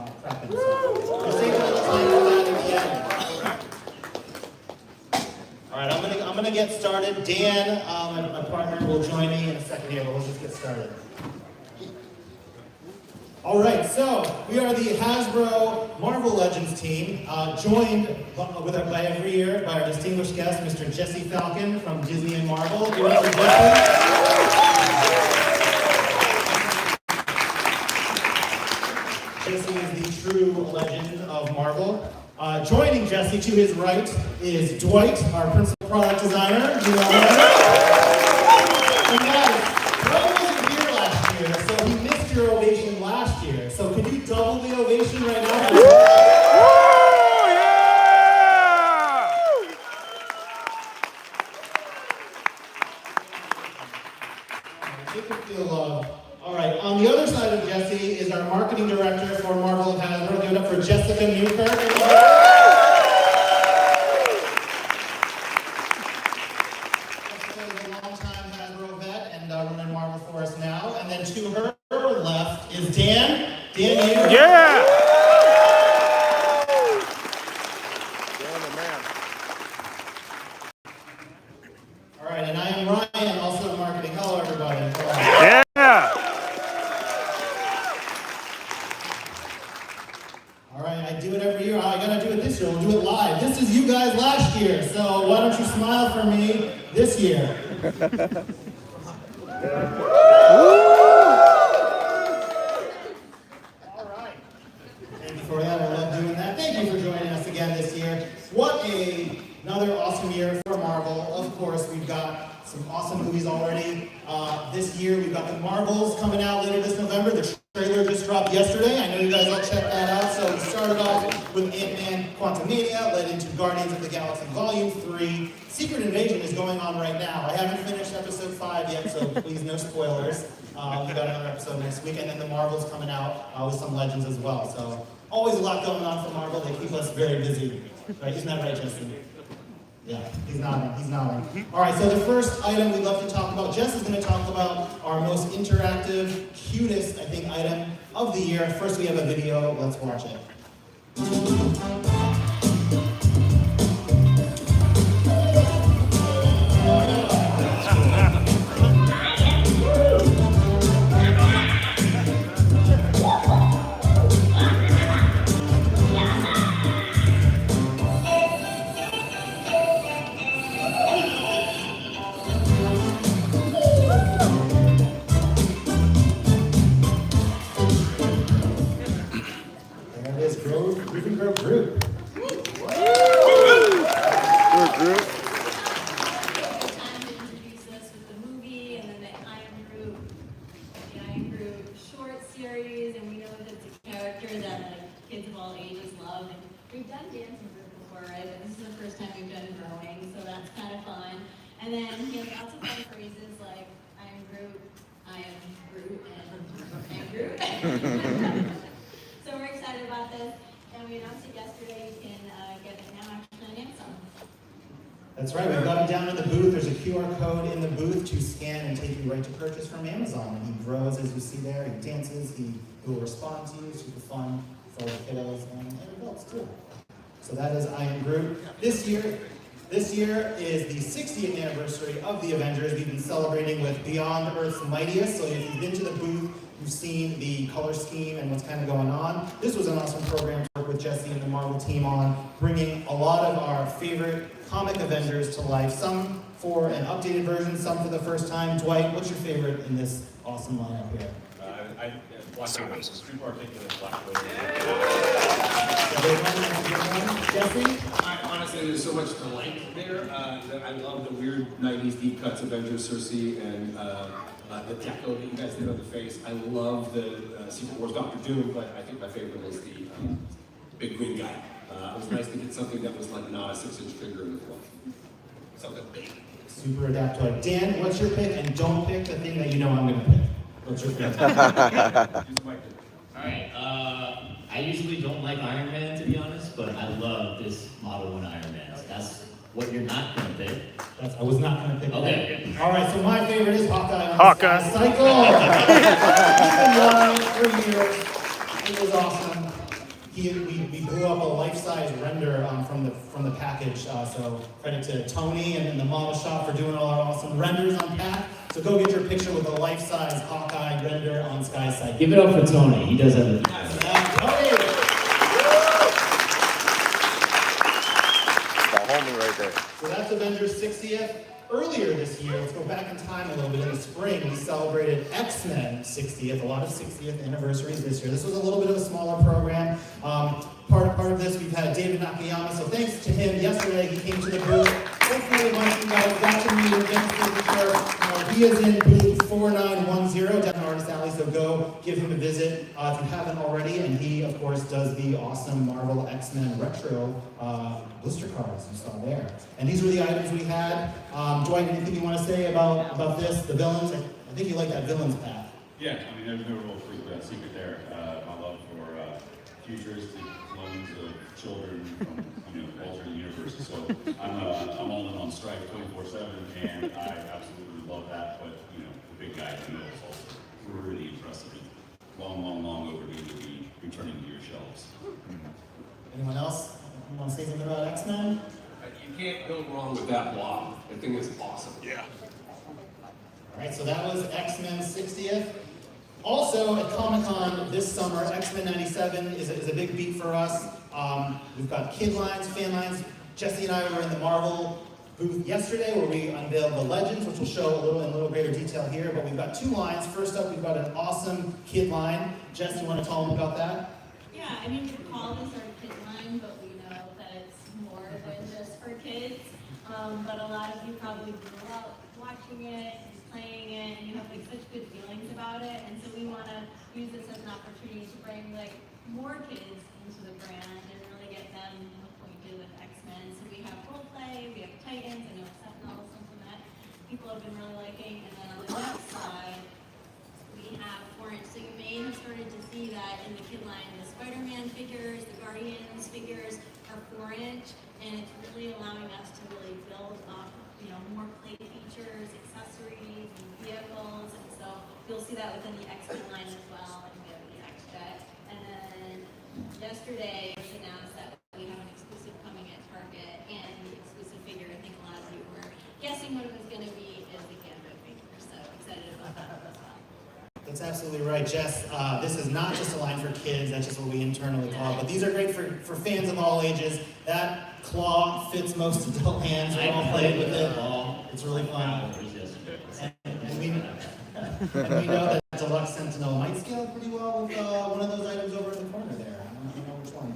prepping. So we'll save a little time for that at the end. All right, I'm gonna get started. Dan, my partner, will join me in a second here, but we'll just get started. All right, so we are the Hasbro Marvel Legends team, joined by every year by our distinguished guest, Mr. Jesse Falcon from Disney and Marvel. Give it up for Jesse. Jesse is the true legend of Marvel. Joining Jesse to his right is Dwight, our principal product designer. You know him. And guys, Dwight wasn't here last year, so he missed your ovation last year. So could you double the ovation right now? Woo! Yeah! Make him feel loved. All right, on the other side of Jesse is our marketing director for Marvel and Hasbro. Give it up for Jessica Newkirk. Jessica is a longtime Hasbro vet and running Marvel for us now. And then to her left is Dan. Dan, you. Yeah! All right, and I am Ryan, also in marketing. Hello, everybody. Hello. Yeah! All right, I do it every year. I gotta do it this year. We'll do it live. This is you guys last year, so why don't you smile for me this year? All right. Thank you for that. I love doing that. Thank you for joining us again this year. What another awesome year for Marvel. Of course, we've got some awesome movies already. This year, we've got the Marvels coming out later this November. The trailer just dropped yesterday. I know you guys all checked that out. So we started off with Ant-Man Quantumania, led into Guardians of the Galaxy Volume 3. Secret Invasion is going on right now. I haven't finished episode 5 yet, so please no spoilers. We got another episode next week, and then the Marvels coming out with some Legends as well. So always a lot going on for Marvel. They keep us very busy. Right? Isn't that right, Justin? Yeah, he's nodding. All right, so the first item we'd love to talk about, Jess is going to talk about our most interactive, cutest, I think, item of the year. First, we have a video. Let's watch it. And then he has lots of fun phrases like, I am Groot, and Groot. So we're excited about this, and we announced it yesterday. You can get it now actually on Amazon. That's right, we've got him down in the booth. There's a QR code in the booth to scan and take you right to purchase from Amazon. And he grows, as you see there, he dances, he will respond to you, super fun for the kiddos and adults too. So that is I Am Groot. This year is the 60th anniversary of the Avengers. We've been celebrating with Beyond Earth's Mightiest. So if you've been to the booth, you've seen the color scheme and what's kind of going on. This was an awesome program to work with Jesse and the Marvel team on, bringing a lot of our favorite comic Avengers to life. Some for an updated version, some for the first time. Dwight, what's your favorite in this awesome lineup here? Black Widow. Super articulate Black Widow. Jesse? Honestly, there's so much to like there. That I love the weird 90s deep cuts Avengers Cersei and the deco that you guys did on the face. I love the Secret Wars Doctor Doom, but I think my favorite was the big green guy. It was nice to get something that was like not a 6-inch figure in the floor. Something big. Super adaptoid. Dan, what's your pick? And don't pick the thing that you know I'm going to pick. What's your pick? Alright, I usually don't like Iron Man, to be honest, but I love this Model 1 Iron Man. That's what you're not going to pick. I was not going to pick Okay. that. All right, so my favorite is Hawkeye. Hawkeye. Cycle. He's been running for years. It was awesome. we blew up a life-size render from the package. So credit to Tony and the model shop for doing all our awesome renders on pack. So go get your picture with a life-size Hawkeye render on Sky's site. Give it up for Tony. He does everything. Tony! The homie right there. So that's Avengers 60th. Earlier this year, let's go back in time a little bit, in the spring, we celebrated X-Men 60th, a lot of 60th anniversaries this year. This was a little bit of a smaller program. Part of this, we've had David Nakayama, so thanks to him. Yesterday, he came to the booth. Hopefully, once you guys got to meet him, he is in booth 4910 down in Artist Alley, so go give him a visit if you haven't already. And he, of course, does the awesome Marvel X-Men retro blister cards you saw there. And these were the items we had. Dwight, anything you want to say about this, the villains? I think you like that villains path. Yeah, I mean, there's no real secret there. My love for futuristic clones of children from alternate universes. So I'm all in on Strife 24/7, and I absolutely love that. But the big guy in the middle is also really impressive. Long overdue to be returning to your shelves. Anyone else? You want to say something about X-Men? You can't go wrong with that block. I think it's awesome. Yeah. All right, so that was X-Men 60th. Also at Comic-Con this summer, X-Men 97 is a big beat for us. We've got kid lines, fan lines. Jesse and I were in the Marvel booth yesterday where we unveiled the Legends, which we'll show in a little greater detail here. But we've got two lines. First up, we've got an awesome kid line. Jess, you want to tell them about that? Yeah, I mean, we call this our kid line, but we know that it's more than just for kids. But a lot of you probably grew up watching it, playing it, and you have like such good feelings about it. And so we want to use this as an opportunity to bring like more kids into the brand and really get them acquainted with X-Men. So we have role play, we have Titans, I know Sentinel is something that people have been really liking. And then on the next side, we have 4-inch. So you may have started to see that in the kid line. The Spider-Man figures, the Guardians figures are 4-inch, and it's really allowing us to really build up, more play features, accessories, and vehicles. And so you'll see that within the X-Men line as well, and we have the X-Jet. And then yesterday, it was announced that we have an exclusive coming at Target, and the exclusive figure, I think a lot of you were guessing what it was going to be, is the Gambit figure. So excited about that as well. That's absolutely right, Jess. This is not just a line for kids, that's just what we internally call it. But these are great for fans of all ages. That claw fits most adult hands. We all played with it. It's really fun. And we know that Deluxe Sentinel might scale pretty well with one of those items over in the corner there. I don't know which one,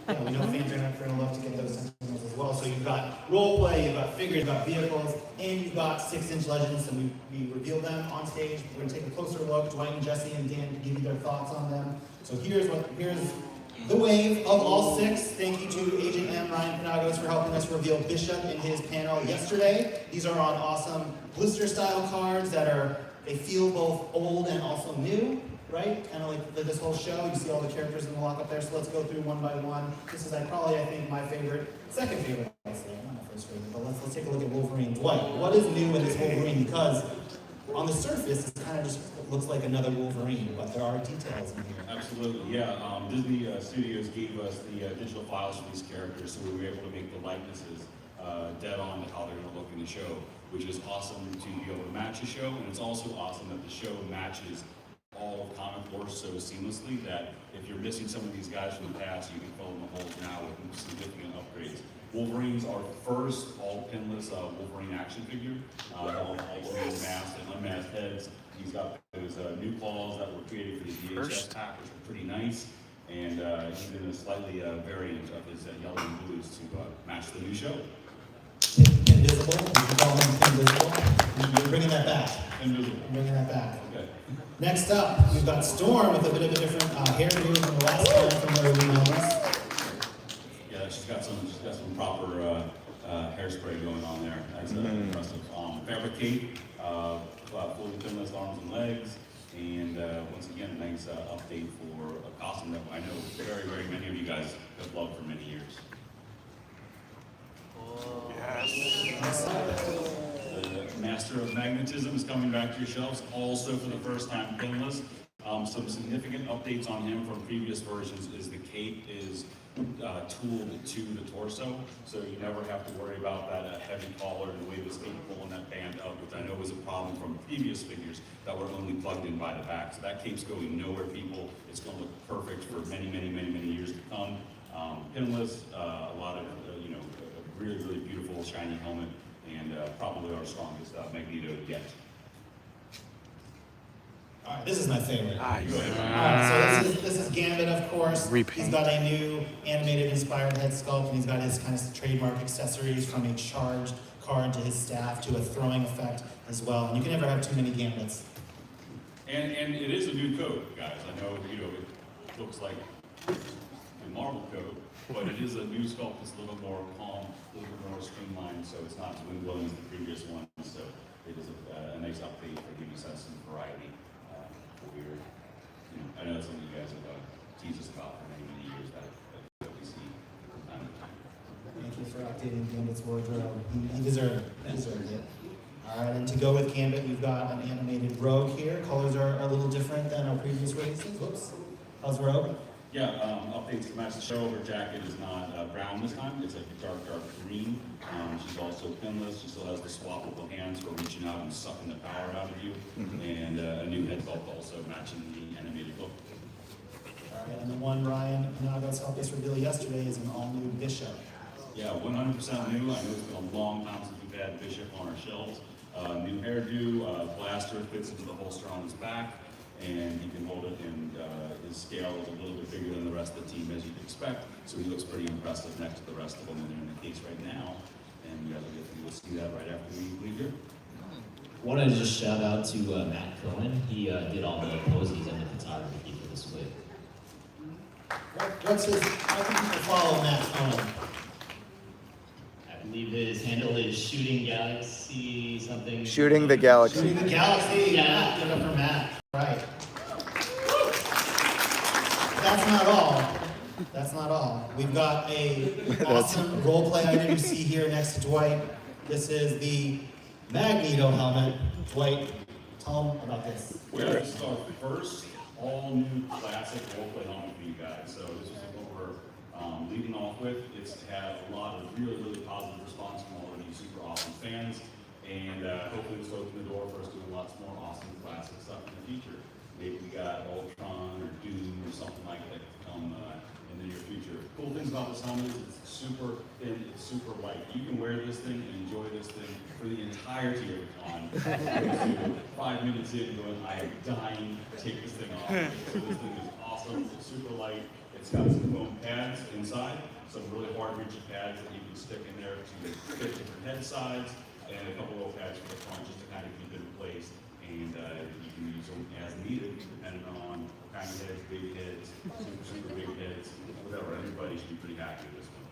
but we know fans are going to love to get those Sentinels as well. So you've got role play, you've got figures, you've got vehicles, and you've got 6-inch Legends, and we revealed them on stage. We're going to take a closer look. Dwight and Jesse and Dan can give you their thoughts on them. So here's the wave of all 6. Thank you to Agent M, Ryan Panagos, for helping us reveal Bishop in his panel yesterday. These are on awesome blister-style cards they feel both old and also new, right? Kind of like this whole show. You see all the characters in the lock up there, so let's go through one by one. This is probably, I think, my second favorite, I'd say, not my first favorite, but let's take a look at Wolverine. What is new in this Wolverine? Because on the surface, it kind of just looks like another Wolverine, but there are details in here. Absolutely, yeah. Disney Studios gave us the digital files for these characters, so we were able to make the likenesses dead on to how they're going to look in the show, which is awesome to be able to match a show, and it's also awesome that the show matches all of comic lore so seamlessly that if you're missing some of these guys from the past, you can fill in the holes now with significant upgrades. Wolverine's our first all pinless Wolverine action figure. All Wolverine masked and unmasked heads. He's got those new claws that were created for the VHS pack, which are pretty nice. And he's in a slightly variant of his yellow and blues to match the new show. Invisible, you can call him Invisible. You're bringing that back. Invisible. Bringing that back. Okay. Next up, we've got Storm with a bit of a different hairdo than the last time from where we know this. Yeah, she's got some proper hairspray going on there. That's impressive. Fabric cape, fully pinless arms and legs, and once again, a nice update for a costume that I know very, very many of you guys have loved for many years. The Master of Magnetism is coming back to your shelves, also for the first time pinless. Some significant updates on him from previous versions is the cape is tooled to the torso, so you never have to worry about that heavy collar and the way it was pulling that band up, which I know was a problem from previous figures that were only plugged in by the back. So that cape's going nowhere, people. It's going to look perfect for many, many, many, many years to come. Pinless, a lot of, a really, really beautiful shiny helmet, and probably our strongest Magneto yet. All right, this is my favorite. Go ahead. All right, so this is Gambit, of course. Repaint. He's got a new animated inspired head sculpt, and he's got his kind of trademark accessories from a charged card to his staff to a throwing effect as well. And you can never have too many Gambits. And it is a new code, guys. I know, it looks like the Marvel code, but it is a new sculpt. It's a little more calm, a little bit more streamlined, so it's not as wind-blowing as the previous one. So it is a nice update for giving us some variety. I know that's something you guys have teased us about for many, many years that we see from time to time. Thank you for updating Gambit's wardrobe. He deserved it. He deserved it. All right, and to go with Gambit, we've got an animated Rogue here. Colors are a little different than our previous releases. Whoops. How's Rogue? Yeah, updates to match the show. Her jacket is not brown this time. It's a dark green. She's also pinless. She still has the swappable hands for reaching out and sucking the power out of you. And a new head sculpt also matching the animated look. All right, and the one Ryan Nagos helped us reveal yesterday is an all-new Bishop. Yeah, 100% new. I know it's been a long time since we've had Bishop on our shelves. New hairdo, blaster fits into the holster on his back, and he can hold it, and his scale is a little bit bigger than the rest of the team, as you'd expect, so he looks pretty impressive next to the rest of them, and they're in the case right now, and you guys will see that right after we leave here. Want to just shout out to Matt Cohen. He did all the poses and the photography for this wig. What's his, how can people follow Matt Cohen? I believe his handle is Shooting Galaxy something. Shooting the Galaxy. Shooting the Galaxy. Yeah. Give it up for Matt. Right. That's not all. That's not all. We've got a awesome role play item you see here next to Dwight. This is the Magneto helmet. Dwight, tell them about this. Well, this is our first all-new classic roleplay helmet for you guys. So this is what we're leading off with. It's had a lot of really, really positive response from all of you super awesome fans. And hopefully this will open the door for us doing lots more awesome classic stuff in the future. Maybe we got Ultron or Doom or something like that to come in the near future. Cool things about this helmet is it's super thin, it's super light. You can wear this thing and enjoy this thing for the entirety of the con. 5 minutes in going, I am dying to take this thing off. So this thing is awesome, it's super light. It's got some foam pads inside, some really hard reaching pads that you can stick in there to fit different head sides, and a couple little pads for the front just to kind of keep it in place. And you can use them as needed, depending on what kind of heads, big heads, super big heads, whatever. Everybody should be pretty happy with this one.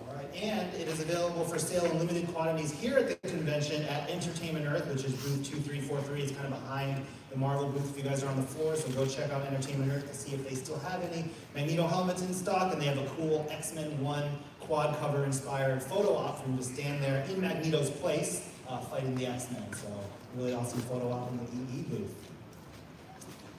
All right, and it is available for sale in limited quantities here at the convention at Entertainment Earth, which is booth 2343. It's kind of behind the Marvel booth if you guys are on the floor, so go check out Entertainment Earth to see if they still have any Magneto helmets in stock, and they have a cool X-Men 1 quad cover inspired photo op for you to stand there in Magneto's place fighting the X-Men. So really awesome photo op in the EE booth.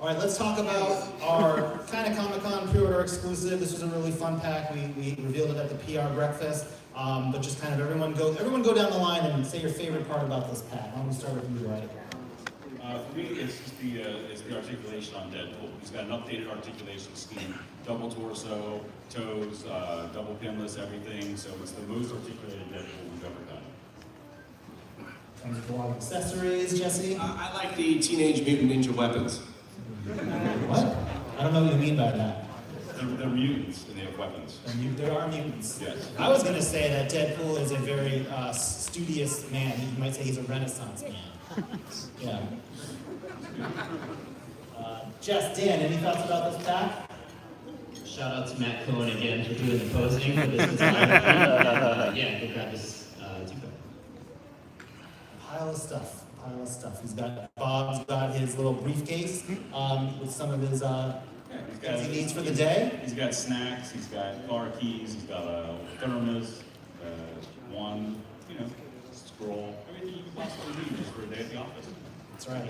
All right, let's talk about our kind of Comic-Con pre-order exclusive. This was a really fun pack. We revealed it at the PR breakfast, but just kind of everyone go down the line and say your favorite part about this pack. I'm gonna start with you, right? For me, it's just the articulation on Deadpool. He's got an updated articulation scheme, double torso, toes, double pinless, everything. So it's the most articulated Deadpool we've ever done. Comes with a lot of accessories, Jesse. I like the Teenage Mutant Ninja weapons. What? I don't know what you mean by that. They're mutants and they have weapons. There are mutants. Yes. I was going to say that Deadpool is a very studious man. You might say he's a Renaissance man. Yeah. Jess, Dan, any thoughts about this pack? Shout out to Matt Cohen again for doing the posing for this design. Yeah, go grab this two-pack. Pile of stuff. Bob's got his little briefcase with some of his things he needs for the day. He's got snacks, he's got car keys, he's got a thermos, one, scroll, everything you can possibly need just for a day at the office. That's right.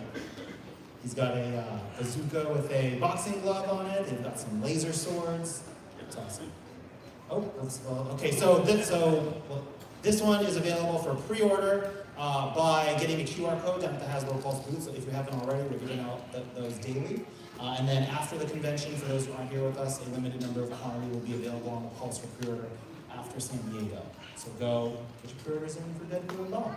He's got a bazooka with a boxing glove on it. They've got some laser swords. It's awesome. Oh, okay. So this one is available for pre-order by getting a QR code down at the Hasbro Pulse booth. So if you haven't already, we're giving out those daily. And then after the convention, for those who aren't here with us, a limited number of quantity will be available on the Pulse for pre-order after San Diego. So go get your pre-orders in for Deadpool and Bond.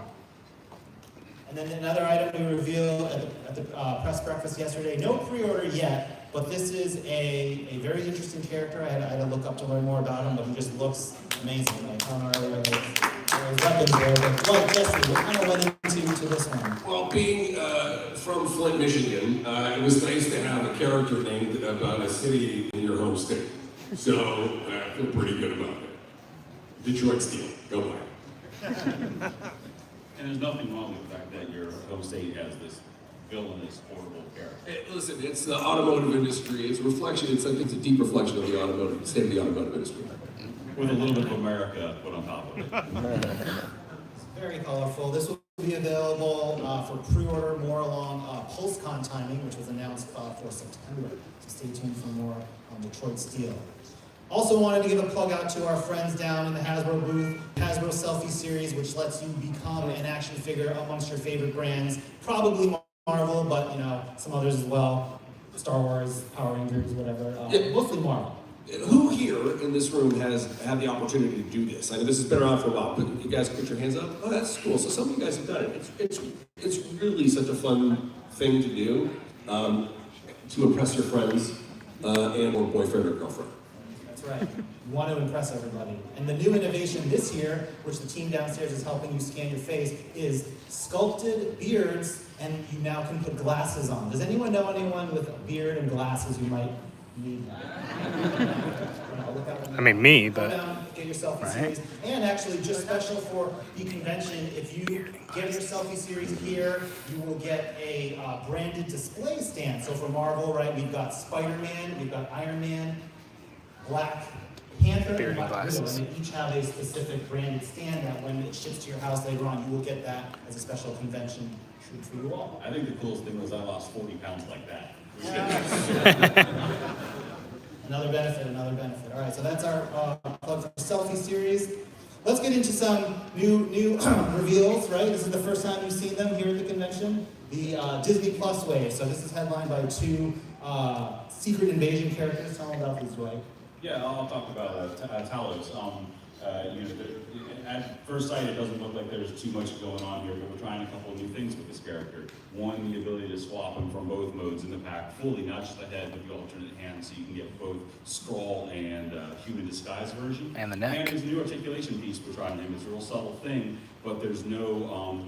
And then another item we revealed at the press breakfast yesterday, no pre-order yet, but this is a very interesting character. I had to look up to learn more about him, but he just looks amazing. Like, I don't know earlier, there's weapons there, but what, Jesse, what kind of went into this one? Well, being from Flint, Michigan, it was nice to have a character named about a city in your home state. So I feel pretty good about it. Detroit Steel, go buy it. And there's nothing wrong with the fact that your home state has this villainous, horrible character. Hey, listen, it's the automotive industry. It's a reflection. It's a deep reflection of the automotive state of the automotive industry. With a little bit of America put on top of it. It's very colorful. This will be available for pre-order more along PulseCon timing, which was announced for September. So stay tuned for more on Detroit Steel. Also wanted to give a plug out to our friends down in the Hasbro booth, Hasbro Selfie Series, which lets you become an action figure amongst your favorite brands. Probably Marvel, but you know, some others as well. Star Wars, Power Rangers, whatever. Mostly Marvel. Who here in this room has had the opportunity to do this? I know this has been around for a while, but you guys put your hands up. Oh, that's cool. So some of you guys have done it. It's really such a fun thing to do to impress your friends and or boyfriend or girlfriend. That's right. You want to impress everybody. And the new innovation this year, which the team downstairs is helping you scan your face, is sculpted beards, and you now can put glasses on. Does anyone know anyone with a beard and glasses who might need I mean, me, Go but down, get your selfie right? series. And actually, just special for the convention, if you get your selfie series here, you will get a branded display stand. So for Marvel, right, we've got Spider-Man, we've got Iron Man, Black Panther, and Beard and Black Widow, glasses. and they each have a specific branded stand that when it ships to your house later on, you will get that as a special convention treat for you all. I think the coolest thing was I lost 40 pounds like that. Another benefit, another benefit. All right, so that's our plug for Selfie Series. Let's get into some new reveals, right? This is the first time you've seen them here at the convention. The Disney Plus wave. So this is headlined by two Secret Invasion characters. Tell them about these, right? Yeah, I'll talk about Talos. At first sight, it doesn't look like there's too much going on here, but we're trying a couple of new things with this character. One, the ability to swap him from both modes in the pack fully, not just the head, but the alternate hand, so you can get both Skrull and human disguise version. And the neck. And there's a new articulation piece we're trying him. It's a real subtle thing, but there's no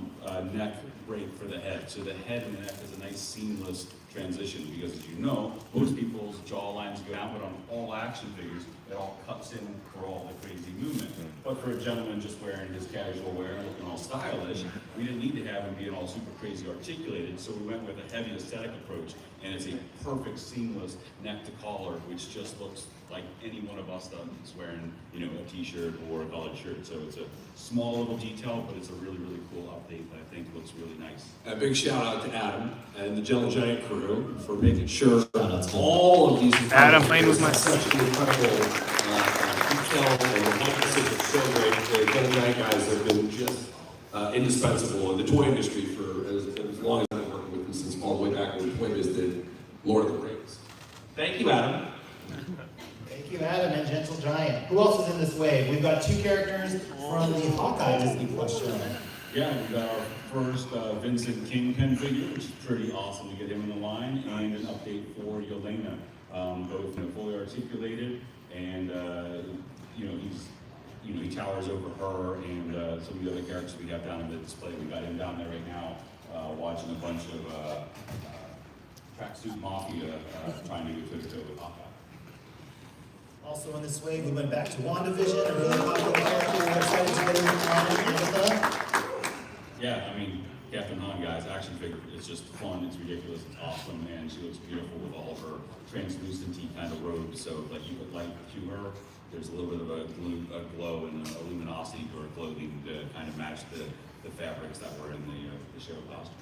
neck break for the head. So the head and the neck is a nice seamless transition, because as you know, most people's jaw lines go down, but on all action figures, it all cuts in for all the crazy movement. But for a gentleman just wearing his casual wear and looking all stylish, we didn't need to have him being all super crazy articulated, so we went with a heavy aesthetic approach, and it's a perfect seamless neck to collar, which just looks like any one of us that's wearing, you know, a t-shirt or a collared shirt. So it's a small little detail, but it's a really, really cool update that I think looks really nice. A big shout out to Adam and the Jello Giant crew for making sure all of these. Adam playing with my such an incredible detail and the likeness is so great. The Jello Giant guys have been just indispensable in the toy industry for as long as I've been working with them, since all the way back when Toy Biz did Lord of the Rings. Thank you, Adam. Thank you, Adam and Gentle Giant. Who else is in this wave? We've got two characters from the Hawkeye Disney Plus show. Yeah, we got our first Vincent Kingpin figure, which is pretty awesome to get him in the line, and an update for Yelena, both fully articulated, and he towers over her and some of the other characters we have down in the display. We got him down there right now, watching a bunch of tracksuit mafia trying to go toe-to-toe with Hawkeye. Also in this wave, we went back to WandaVision, a really popular character. We're excited to get him on Agatha. Yeah, I mean, Captain Han, guys, action figure, it's just fun, it's ridiculous, it's awesome, and she looks beautiful with all of her translucenty kind of robes. So, like, you put light to her, there's a little bit of a glow and a luminosity to her clothing to kind of match the fabrics that were in the show costume.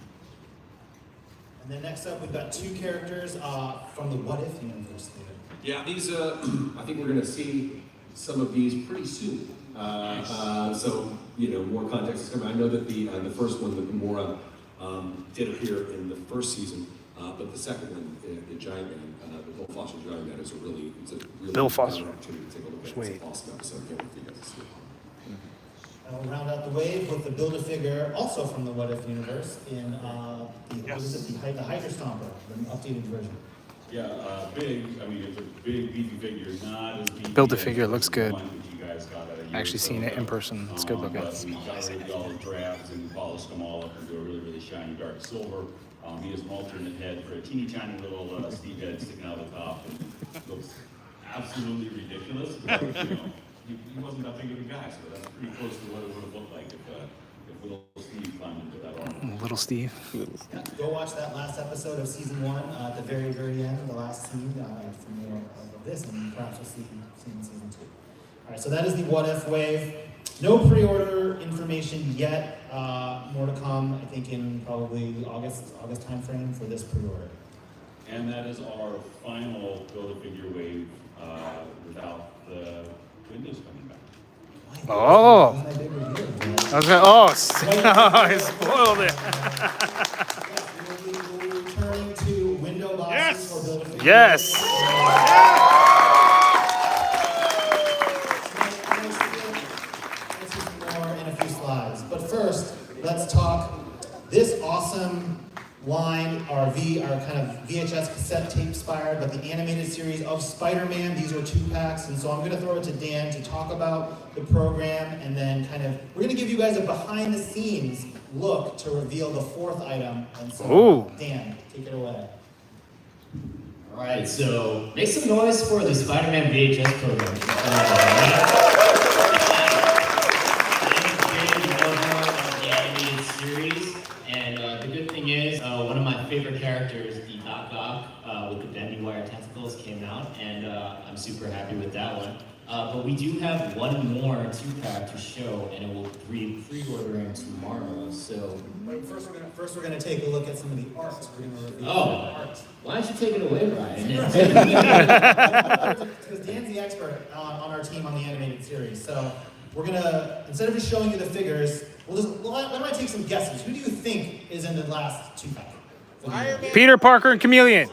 And then next up, we've got two characters from the What If universe. Yeah, these, I think we're gonna see some of these pretty soon. So, you know, more context is coming. I know that the first one, the Gamora, did appear in the first season, but the second one, the Giant Man, the Bill Foster Giant Man, is a really Bill Foster. opportunity to take a look at. Sweet. It's an awesome episode. Can't wait for you guys to see it. And we'll round out the wave with the Build-A-Figure, also from the What If universe, in what is it, the Hydra Stomper, the updated version. Yeah, big. I mean, it's a big beefy figure, not as beefy. Build-A-Figure as looks the good. one that you guys got a year Actually or so seen it in ago. person. It's good looking. But we got all the drafts and polished them all up into a really, really shiny dark silver. He has an alternate head for a teeny tiny little Steve head sticking out the top. And looks absolutely ridiculous. But, you know, he wasn't that big of a guy, so that's pretty close to what it would have looked like if little Steve climbed into that armor. Little Steve. Go watch that last episode of season 1 at the very, very end, the last scene, for more of this, and perhaps we'll see in season 2. All right, so that is the What If wave. No pre-order information yet. More to come, I think, in probably August timeframe for this pre-order. And that is our final Build-A-Figure wave without the windows coming back. Oh. That's my big reveal. I was gonna, oh, I spoiled it. We'll be returning to window boxes for Build-A-Figure. Yes. More in a few slides. But first, let's talk this awesome line, our kind of VHS cassette tape inspired, but the animated series of Spider-Man. These are 2-packs, and so I'm going to throw it to Dan to talk about the program, and then we're going to give you guys a behind-the-scenes look to reveal the 4th item. And so, Ooh. Dan, take it away. All right, so make some noise for the Spider-Man VHS program. The animated series, and the good thing is, one of my favorite characters, the Doc Ock with the bendy wire tentacles, came out, and I'm super happy with that one. But we do have one more 2-pack to show, and it will be pre-ordering tomorrow. So Wait, first we're gonna take a look at some of the art. We're gonna review the Oh. art. why don't you take it away, Ryan? Because Dan's the expert on our team on the animated series. So we're gonna, instead of just showing you the figures, why don't I take some guesses? Who do you think is in the last 2-pack? Peter Parker and Chameleon.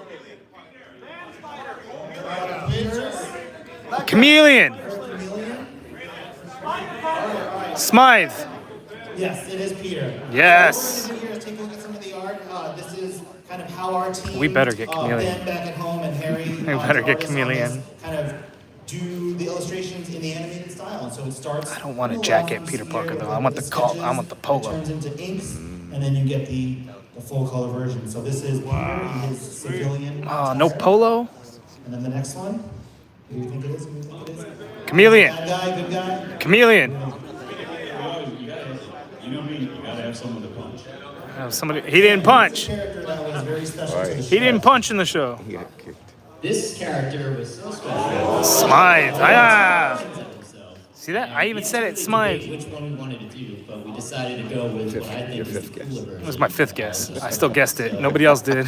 Chameleon. Smythe. Yes, it is Peter. Yes. Here, take a look at some of the art. This is kind of how our team. We better get Chameleon. Ben back at home and Harry. We better get artists on Chameleon. this, kind of do the illustrations in the animated style, and so it starts. I don't want a jacket, Peter Parker, though. I want the I want the polo. It turns into inks, and then you get the full color version. So this is Peter in his civilian. Oh, no polo? And then the next one. Who do you think it is? Who do you think it is? Chameleon. Bad guy, good guy. Chameleon. You know me, you gotta have someone to punch. Somebody. He didn't punch. Character that was very special to the He didn't punch in the show. This character was so special. Smythe. Ah. Himself. See that? I even said it, Smythe. Which one we wanted to do, but we decided to go with what I think is the cooler version. That was my 5th guess. I still guessed it. Nobody else did.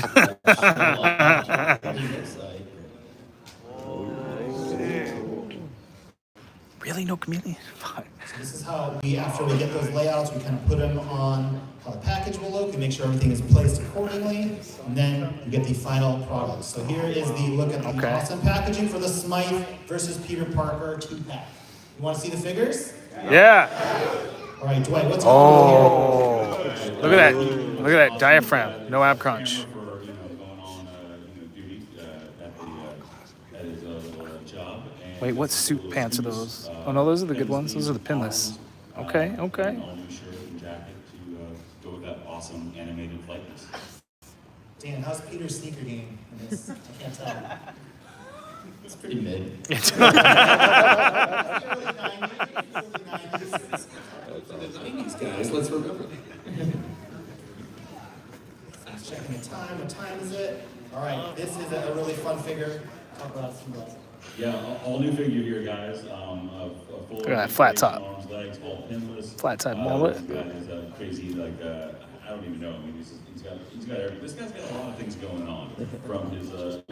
Really? No Chameleon? Fine. So this is how after we get those layouts, we kind of put them on how the package will look and make sure everything is placed accordingly, and then you get the final product. So here is the look at the awesome packaging for the Smythe versus Peter Parker 2-pack. You want to see the figures? Yeah. All right, Dwight, what's going on Oh. Look at that. Look at that diaphragm. No ab crunch. For going on duty at his little job. And Wait, what suit pants are those? Oh no, those are the good ones. Those are the pinless. Okay, okay. An all-new shirt and jacket to go with that awesome animated likeness. Dan, how's Peter's sneaker game in this? I can't tell. It's pretty mid. Early 90s, early 90s. The 90s, guys, let's remember. Checking the time. What time is it? All right, this is a really fun figure. Talk about some of that. Yeah, all new figure here, guys. A full Look at that flat top. arms, legs, all pinless. Flat side mullet. He's got his crazy I don't even know. I mean, he's got everything. This guy's got a lot of things going on, from his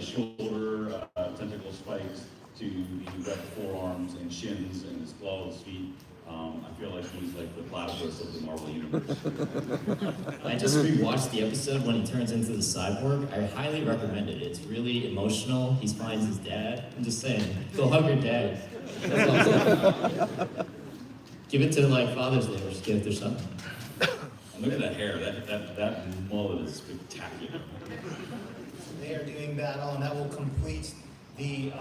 shoulder tentacle spikes to the red forearms and shins and his claws, feet. I feel like he's like the platypus of the Marvel universe. I just rewatched the episode when he turns into the cyborg. I highly recommend it. It's really emotional. He finds his dad. I'm just saying, go hug your dad. That's all I'm saying. Give it to like Father's Day, or just give it to something. Look at that hair. That mullet is spectacular. They are doing that, and that will complete the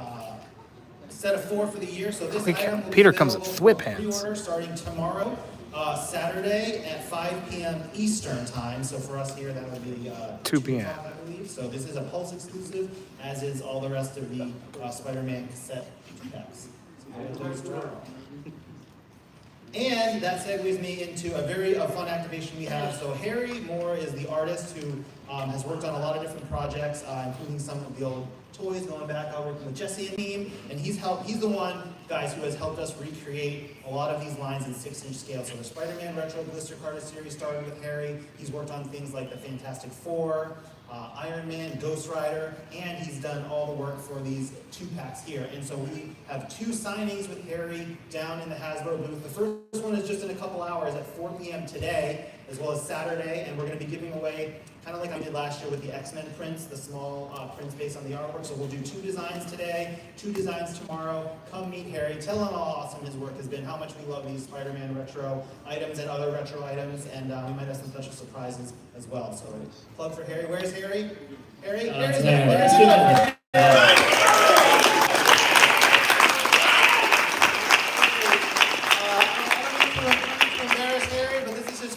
set of 4 for the year. So this item will Peter be comes with available thwip for hands. pre-order starting tomorrow, Saturday at 5 p.m. Eastern time. So for us here, that will be 2 p.m. o'clock, I believe. So this is a Pulse exclusive, as is all the rest of the Spider-Man cassette packs. And that segues me into a very fun activation we have. So Harry Moore is the artist who has worked on a lot of different projects, including some of the old toys going back. Working with Jesse and team, and he's the one, guys, who has helped us recreate a lot of these lines in 6-inch scale. So the Spider-Man Retro Blister Card series started with Harry. He's worked on things like the Fantastic Four, Iron Man, Ghost Rider, and he's done all the work for these 2-packs here. And so we have 2 signings with Harry down in the Hasbro booth. The first one is just in a couple hours at 4 p.m. today, as well as Saturday, and we're going to be giving away, kind of like I did last year with the X-Men prints, the small prints based on the artwork. So we'll do 2 designs today, 2 designs tomorrow. Come meet Harry, tell him how awesome his work has been, how much we love these Spider-Man retro items and other retro items, and we might have some special surprises as well. So plug for Harry. Where's Harry? Harry? There's Harry. There's Harry.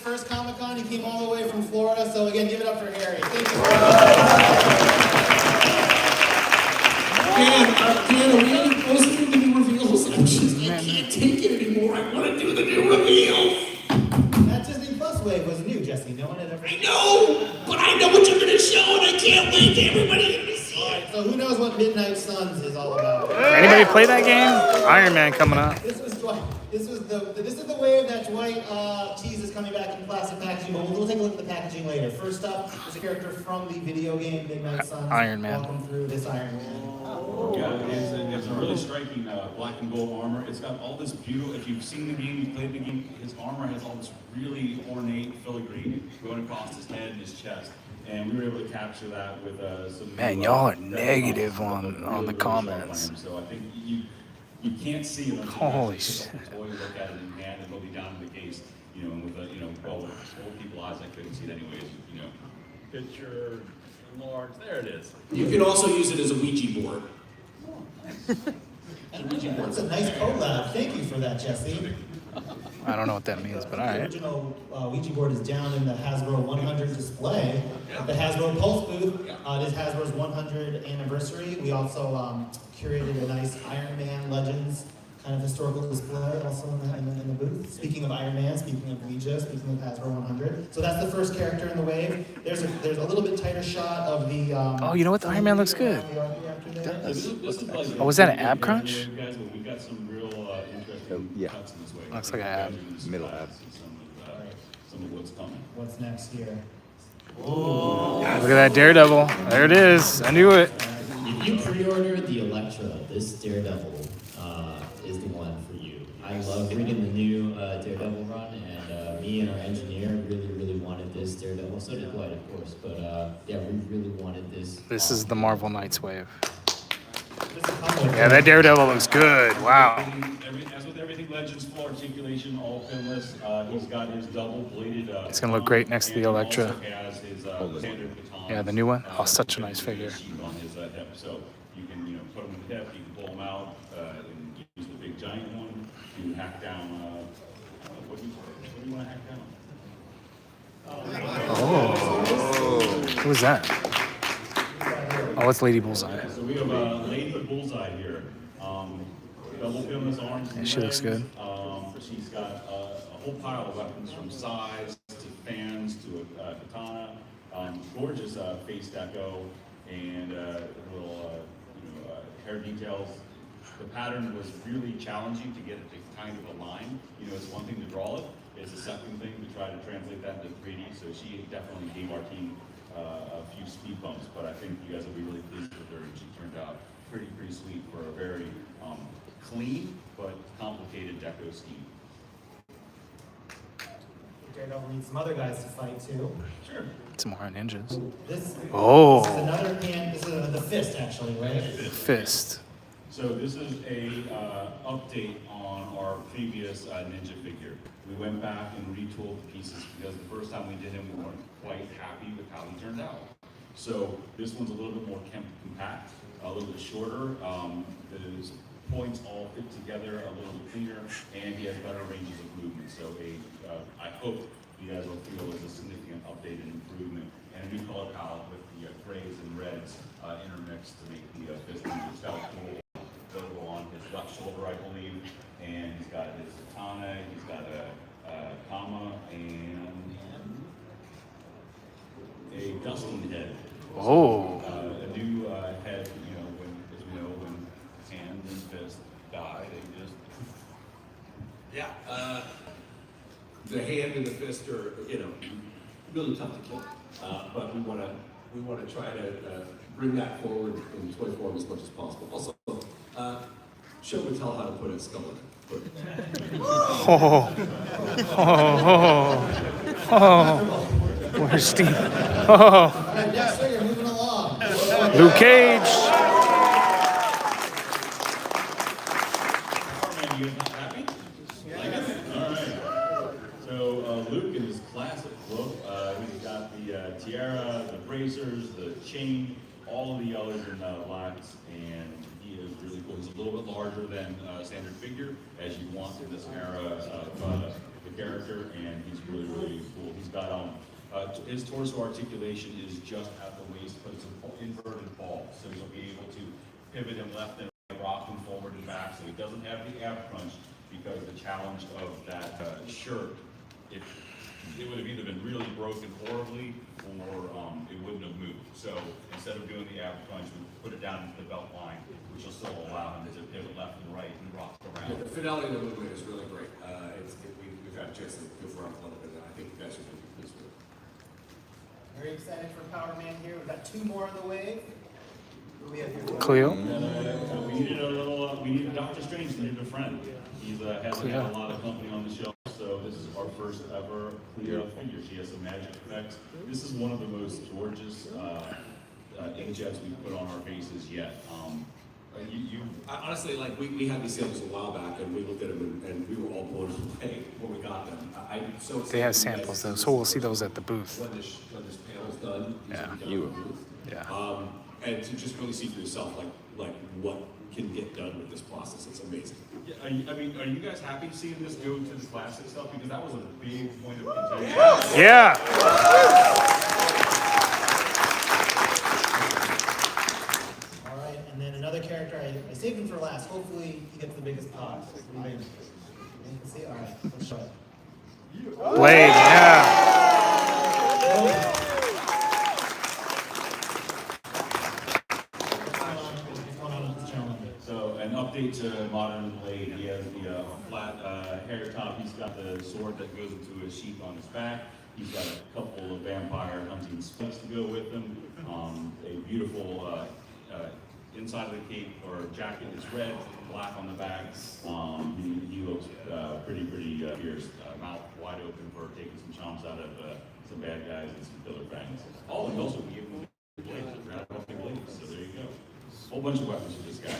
First Comic-Con, he came all the way from Florida, so again, give it up for Harry. Thank you. Dan, are we getting closer to the new reveals? I can't take it anymore. I want to do the new reveals. That Disney Plus wave was new, Jesse. No one had ever seen it. I know, but I know what you're going to show, and I can't wait to everybody to see it. Alright, so who knows what Midnight Suns is all about? Anybody play that game? Iron Man coming up. This is the wave that Dwight teases coming back in plastic packaging, but we'll take a look at the packaging later. First up is a character from the video game Midnight Suns. Iron Man. Welcome through this Iron Man. Yeah, it's a really striking black and gold armor. It's got all this beautiful, if you've seen the game, you've played the game, his armor has all this really ornate filigree going across his head and his chest. And we were able to capture that with some... Man, y'all are negative on the comments. So I think you can't see it until Holy you shit. look at it in hand and maybe down in the case, and with well, with old people eyes, I couldn't see it anyways, Picture enlarged, there it is. You can also use it as a Ouija board. That's a nice collab. Thank you for that, Jesse. I don't know what that means, but The alright. original Ouija board is down in the Hasbro 100 display. The Hasbro Pulse booth. It is Hasbro's 100th anniversary. We also curated a nice Iron Man Legends kind of historical display also in the booth. Speaking of Iron Man, speaking of Ouija, speaking of Hasbro 100. So that's the first character in the wave. There's a little bit tighter shot of the... Oh, you know what? The Iron Man looks good. Oh, was that an ab crunch? We've got some real interesting cuts in this way. Looks like an ab. Middle ab. Some of what's coming. What's next here? Look at that Daredevil. There it is. I knew it. If you pre-order the Elektra, this Daredevil is the one for you. I love reading the new Daredevil run, and me and our engineer really wanted this Daredevil. So did Dwight, of course, but yeah, we really wanted this. This is the Marvel Knights wave. Yeah, that Daredevil looks good. Wow. As with everything Legends, full articulation, all pinless. He's got his double-bladed. It's gonna look great next to the Elektra. Also has his standard baton. Yeah, the new one. Oh, such a nice figure. On his hip, so you can put him in the hip, you can pull him out, and use the big giant one to hack down. What do you want to hack down? Oh. Who is that? Oh, it's Lady Bullseye. So we have Lady Bullseye here. Double pinless arms. Yeah, she looks good. She's got a whole pile of weapons, from size to fans to a katana. Gorgeous face deco and little hair details. the pattern was really challenging to get it to kind of align. You know, it's one thing to draw it, it's a second thing to try to translate that into 3D. So she definitely gave our team a few speed bumps, but I think you guys will be really pleased with her. She turned out pretty sweet for a very clean but complicated deco scheme. Daredevil needs some other guys to fight too. Sure. Some more ninjas. This is Oh, another hand. This is the fist, actually, right? fist. So this is a update on our previous ninja figure. We went back and retooled the pieces because the first time we did him, we weren't quite happy with how he turned out. So this one's a little bit more compact, a little bit shorter. His points all fit together a little bit cleaner, and he has better ranges of movement. So I hope you guys will feel it's a significant update and improvement, and a new color palette with the grays and reds intermixed to make the fist ninja. It's got a cool logo on his left shoulder, I believe, and he's got his katana, he's got a kama, and a dusting head. Oh. A new head, you know, as we know, when hand and fist die, they just... Yeah, the hand and the fist are, you know, really tough to kill. But we want to try to bring that forward in toy form as much as possible. Also, show and tell how to put a skull in it. Oh. Oh. Where's Steve? Oh. All right, Dexter, you're moving along. Luke Cage. Man, you guys not happy? Like it? All right. So Luke in his classic look, he's got the tiara, the bracers, the chain, all of the yellows and blacks, and he is really cool. He's a little bit larger than standard figure, as you want in this era of the character, and he's really cool. He's got his torso articulation is just at the waist, but it's an inverted ball, so you'll be able to pivot him left and right, rock him forward and back, so he doesn't have the ab crunch, because the challenge of that shirt, it would have either been really broken horribly, or it wouldn't have moved. So instead of doing the ab crunch, we put it down into the belt line, which will still allow him to pivot left and right and rock around. Yeah, the fidelity of the movement is really great. We've had a chance to go for a little bit, and I think you guys are going to be pleased with it. Very excited for Power Man here. We've got two more on the way. Who we have here? Cleo. We needed Doctor Strange, we needed a friend. He's hasn't had a lot of company on the show, so this is our first ever Cleo figure. She has some magic effects. This is one of the most gorgeous inkjets we've put on our faces yet. Honestly, like we had these samples a while back, and we looked at them, and we were all blown away when we got them. I'm so excited They have for you guys samples to though, see so we'll this see those at the booth. when this panel's done. Yeah. Yeah. And to just really see for yourself, like what can get done with this process. It's amazing. Yeah, are you guys happy seeing this go to the classic stuff? Because that was a big point of contention. Yeah. All right, and then another character, I saved him for last. Hopefully he gets the biggest pop. You can see? All right, let's show it. Blade. Yeah. So an update to Modern Blade. He has the flat hair top. He's got the sword that goes into a sheath on his back. He's got a couple of vampire hunting spikes to go with him. A beautiful inside of the cape or jacket is red, black on the back. He looks pretty fierce. Mouth wide open for taking some chomps out of some bad guys and some killer fangs. Oh, and also gave him blades. So there you go. Whole bunch of weapons for this guy.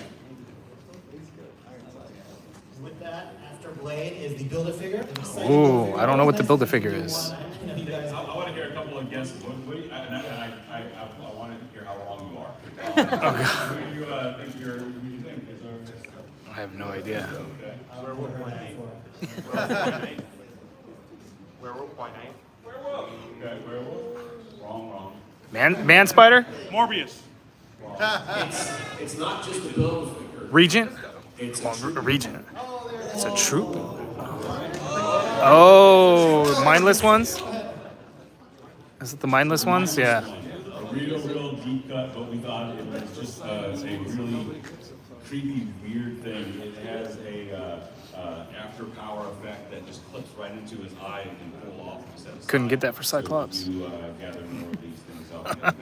With that, after Blade is the Build-A-Figure. Ooh, I don't know what the Build-A-Figure is. I want to hear a couple of guesses. I want to hear how wrong you are. Who do you think? I have no idea. Werewolf by night. Okay, werewolf? Wrong. Man Spider? Morbius. It's not just a Build-A-Figure. Regent? It's A Regent. It's a troop. Oh, mindless ones? Is it the mindless ones? Yeah. A real deep cut, but we thought it was just a really creepy, weird thing. It has a after power effect that just clips right into his eye and can pull off. Couldn't get that for Cyclops. So you gather more of these things up.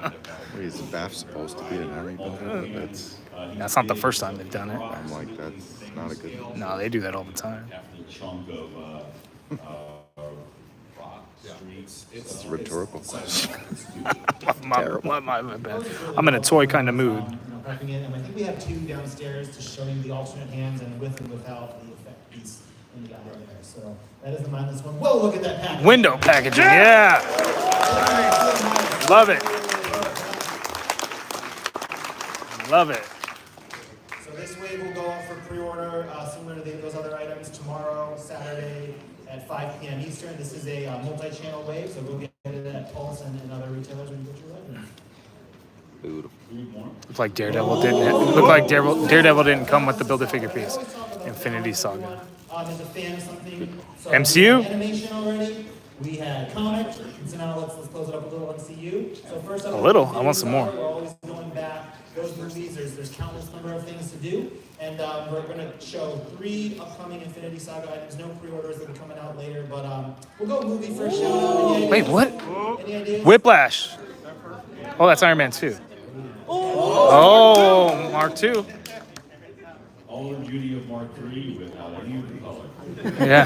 Wait, is BAF supposed to be an everything? That's not the first time they've done it. I'm like, that's not a good. No, they do that all the time. After the chunk of rock streets, It's a rhetorical question. My bad. I'm in a toy kind of mood. Prepping it, and I think we have 2 downstairs to show you the alternate hands and with and without the effect piece in the guy there. So that is the mindless one. Whoa, look at that package. Window packaging, yeah. Love it. Love it. So this wave will go up for pre-order, similar to those other items, tomorrow, Saturday at 5 p.m. Eastern. This is a multi-channel wave, so go get it at Pulse and other retailers when you get your items. Beautiful. Looked like Daredevil didn't. Looked like Daredevil didn't come with the Build-A-Figure piece. Infinity Saga. Is a fan of something. So MCU? Animation already. We had comic. So now let's close it up a little MCU. So first up, A little? I want some more. We're always going back. Those movies, there's countless number of things to do. And we're going to show 3 upcoming Infinity Saga items. No pre-orders that are coming out later. But we'll go movie first. Shout out. Any Wait, ideas? what? Any ideas? Whiplash. Oh, that's Iron Man 2. Oh, Mark 2. all the beauty of Mark III without any of the color. Yeah.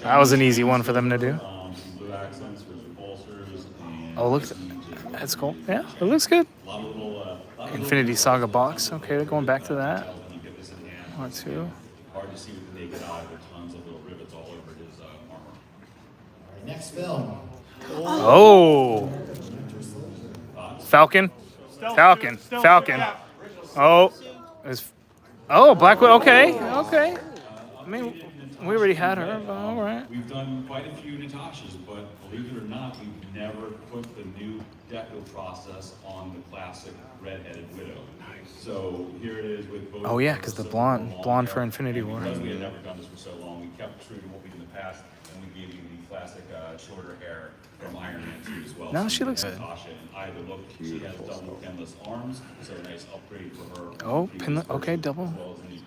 That was an easy one for them to do. Some blue accents for repulsors. And Oh, look. That's cool. Yeah, it looks good. a lot of little, Infinity Saga box. Okay, they're going back to that. when you get this in hand. Mark 2. Hard to see with the naked eye. There are tons of little rivets all over his armor. All right, next film. Oh. Falcon. Falcon. Falcon. Oh. Oh, Blackwood. Okay. Okay. I mean, we already had her, but all right. We've done quite a few Natashas, but believe it or not, we've never put the new deco process on the classic red-headed Widow. So here it is with both. Oh, yeah, because the blonde for Infinity War. Because we had never done this for so long, we kept true to what we did in the past, and we gave you the classic shorter hair from Iron Man 2 as well. No, So she you looks have good. Natasha in either look. She has double pinless arms, so a nice upgrade for her. Oh, previous pinless. version, Okay, double. as well as the new,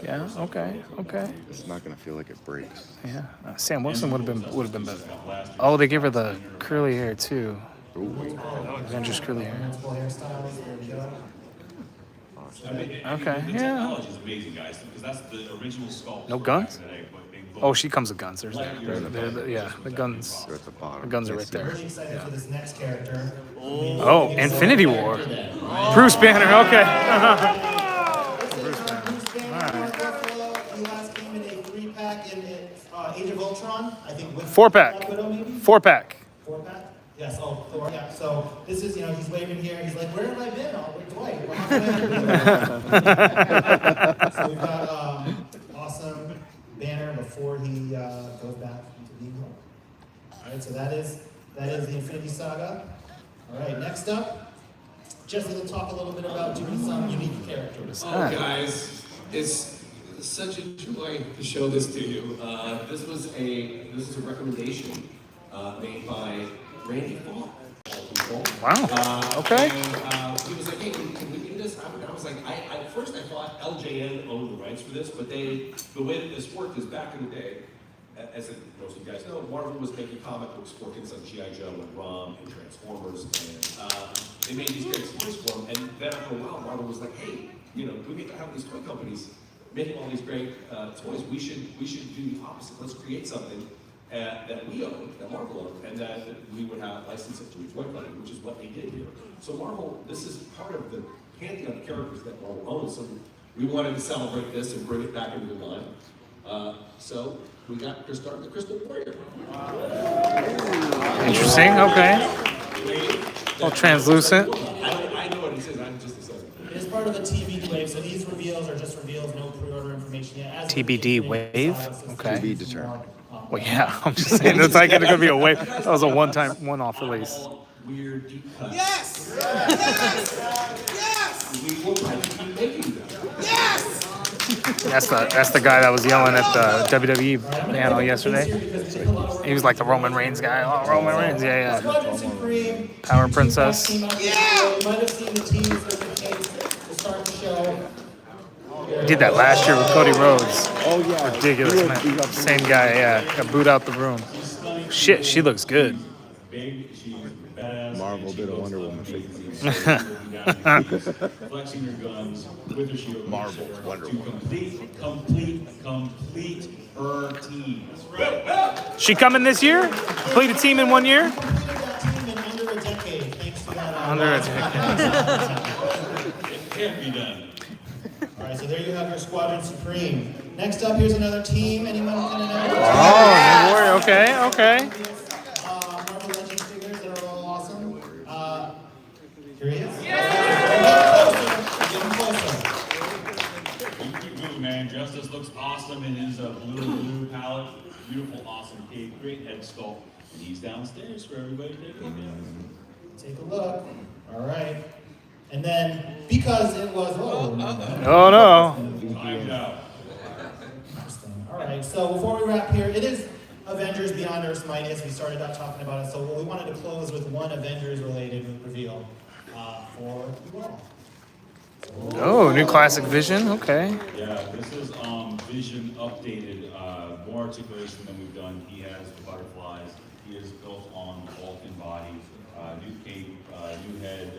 Yeah. torso. Okay. Okay. It's not gonna feel like it breaks. Yeah. Sam Wilson would have been better. Oh, they gave her the curly hair too. Avengers curly hair. Multiple hairstyles. There we go. Okay, The yeah. technology is amazing, guys, because that's the original sculpt. No from guns? back in the day, but they look Oh, she comes with guns. There's there. Yeah, the guns. They're at the bottom. The guns are right there. Really excited for this next character. Oh, Infinity War. Bruce Banner. Okay. Bruce Banner, Mark Ruffalo. He last came in a 3-pack in Age of Ultron. I think with 4-pack. Black Widow, maybe? 4-pack. 4-pack? Yes, oh, Thor, yeah. So this is, he's waving here. He's like, where have I been? Oh, wait, Dwight. We're halfway. So we've got awesome Banner before he goes back into being home. All right, so that is the Infinity Saga. All right, next up, Jesse will talk a little bit about doing some unique characters. Oh, guys, it's such a joy to show this to you. This was a recommendation made by Randy Fall. Wow. Okay. And he was like, hey, can we do this? I was like, at first I thought LJN owned the rights for this, but the way that this worked is back in the day, as most of you guys know, Marvel was making comic books for things like G.I. Joe and ROM and Transformers, and they made these great toys for them. And then after a while, Marvel was like, hey, we get to have these toy companies making all these great toys. We should do the opposite. Let's create something that we own, that Marvel owned, and that we would have licensed it to a toy company, which is what they did here. So Marvel, this is part of the pantheon of characters that Marvel owns. So we wanted to celebrate this and bring it back into the line. So we got to start the Crystal Warrior. Interesting. Okay. All translucent. I know what it is. I'm just excited. It is part of the TBD wave, so these reveals are just reveals, no pre-order information yet. As TBD wave? Okay. To be determined. Well, yeah. I'm just saying it's like it's gonna be a wave. That was a one-off release. Weird deep cuts. Yes! Yes! Yes! We will probably keep making them. Yes! That's the guy that was yelling at the WWE panel yesterday. He was like the Roman Reigns guy. Oh, Roman Reigns. Yeah. Squadron Supreme. Power Princess. Yeah! You might have seen the teaser, the case to start the show. He did that last year with Cody Rhodes. Oh yeah. Ridiculous, man. Same guy, yeah. Got booed out the room. Shit, she looks good. Marvel did a Wonder Woman figure. Flexing her guns with her shield. Marvel, Wonder to Woman. complete her team. She coming this year? Complete a team in 1 year? Completed that team in under a decade, thanks to that. Under a decade. It can't be done. All right, so there you have your Squadron Supreme. Next up, here's another team. Anyone gonna know? Oh, New Warrior. Okay, okay. Marvel Legends figures that are all awesome. Here he is. Get him closer. Blue, man. Justice looks awesome in his blue palette. Beautiful, awesome cape. Great head sculpt. And he's downstairs for everybody to take a look at. Take a look. All right. And then, because it was... Oh, no. Timed out. Interesting. All right, so before we wrap here, it is Avengers Beyond Earth's Might as we started out talking about it. So we wanted to close with one Avengers-related reveal for you all. Oh, new classic Vision. Okay. Yeah, this is Vision updated, more articulation than we've done. He has the butterflies. He is built on Vulcan body, new cape, new head,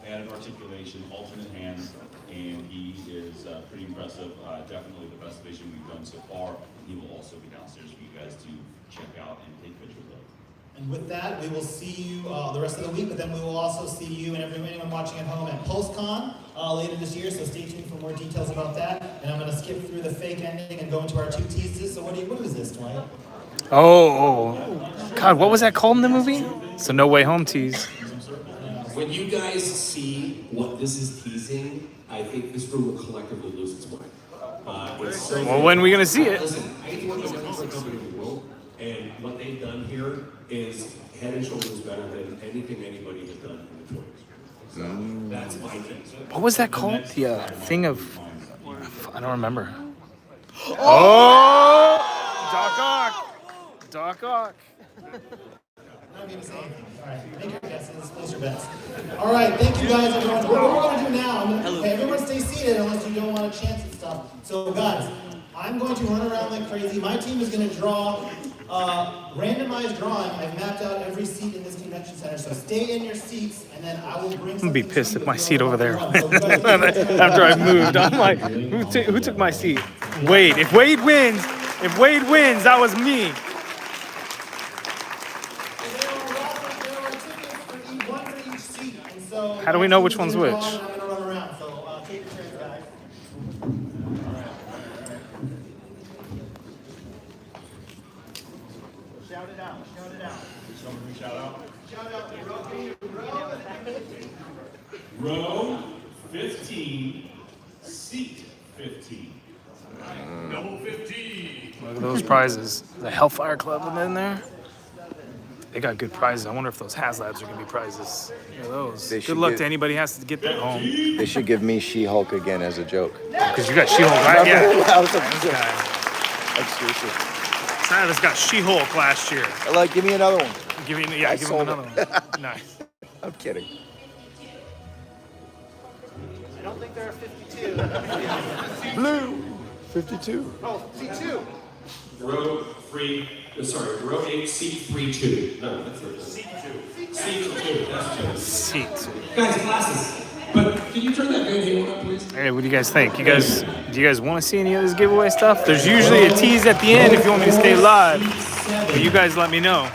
added articulation, alternate hands, and he is pretty impressive. Definitely the best Vision we've done so far. He will also be downstairs for you guys to check out and take pictures of. And with that, we will see you the rest of the week, but then we will also see you and anyone watching at home at PostCon later this year, so stay tuned for more details about that. And I'm going to skip through the fake ending and go into our two teases. So what is this, Dwight? Oh, God, what was that called in the movie? It's a No Way Home tease. When you guys see what this is teasing, I think this room will collectively lose its mind. It's so Well, when are we going to see it? Listen, I get to work with the best company in the world, and what they've done here is head and shoulders better than anything anybody has done in the toys. So that's my thing. What was that called? The thing of... I don't remember. Oh! Doc Ock. Doc Ock. I'm not going to say anything. All right, make your guesses, place your bets. All right, thank you guys, everyone. What we're going to do now, everyone stay seated unless you don't want a chance at stuff. So guys, I'm going to run around like crazy. My team is going to draw randomized drawing. I've mapped out every seat in this convention center, so stay in your seats, and then I will bring. I'm gonna be pissed if my seat over there. After I moved, I'm like, who took my seat? Wade. If Wade wins, that was me. How do we know which one's which? I'm going to run around, so take your turns, guys. Shout it out, shout it out. Somebody shout out. Shout out to Row 15, seat 15. Double 15. Look at those prizes. The Hellfire Club in there. They got good prizes. I wonder if those HasLabs are gonna be prizes. Look at those. They Good should luck get- to anybody who has to get that home. They should give me She-Hulk again as a joke. Because you got She-Hulk, right? Yeah. That was a This joke. guy. Exclusive. Travis got She-Hulk last year. Like, give me another one. Give I him sold another it. one. Nice. I'm kidding. I don't think there are 52. Blue. 52. Oh, C2. Row 8, seat 3-2. No, that's not Seat 2. Seat 2, that's 2. Seat. Guys, glasses. But can you turn that Van Halen up, please? Hey, what do you guys think? Do you guys want to see any of this giveaway stuff? There's usually a tease at the end if you want me to stay live. But you guys let me know.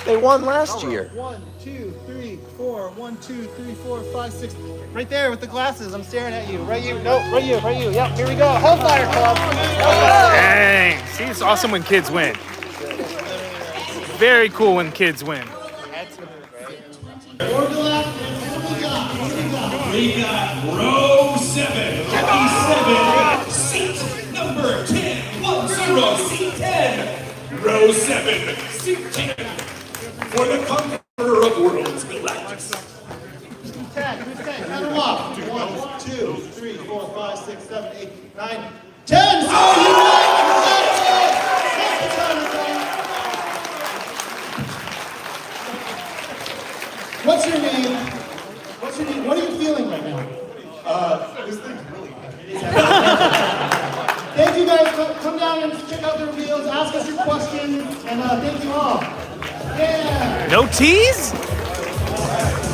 They won last year. 1, 2, 3, 4. 1, 2, 3, 4, 5, 6. Right there with the glasses. I'm staring at you. Right you. No, right you. Right you. Yep. Here we go. Hellfire Club. Dang. See, it's awesome when kids win. Very cool when kids win. We got row 7, 57, seat number 10, 10, seat 10. Row 7, seat 10. For the conqueror of worlds, Galactus. 10. Who's 10? Count them off. 1, 2, 3, 4, 5, 6, 7, 8, 9, 10. So you What's your name? What's your name? What are you feeling right now? audience, check out the reveals, ask us your questions, and thank you all. Yeah. No tease?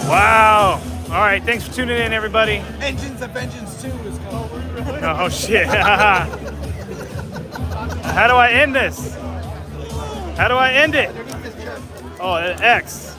Wow. All right, thanks for tuning in, everybody. Engines of Vengeance 2 is coming. Oh, shit. How do I end this? How do I end it? Oh, X.